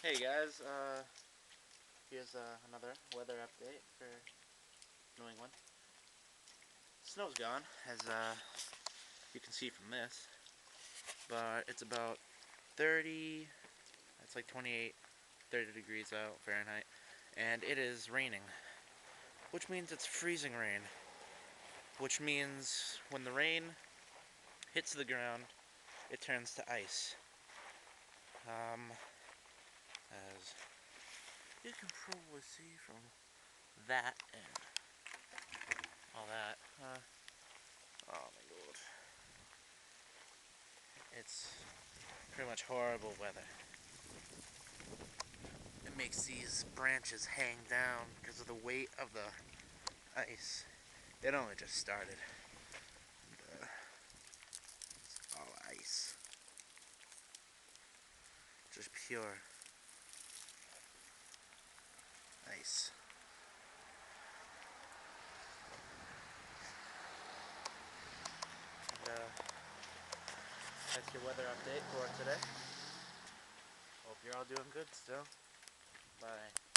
Hey guys, here's another weather update for New England. Snow's gone, as you can see from this, but it's about 30, it's like 28, 30 degrees out Fahrenheit, and it is raining, which means it's freezing rain, which means when the rain hits the ground, it turns to ice. As you can probably see from that and all that, oh my god. It's pretty much horrible weather. It makes these branches hang down because of the weight of the ice. It only just started. And, it's all ice. Just pure ice. And that's your weather update for today. Hope you're all doing good still. Bye.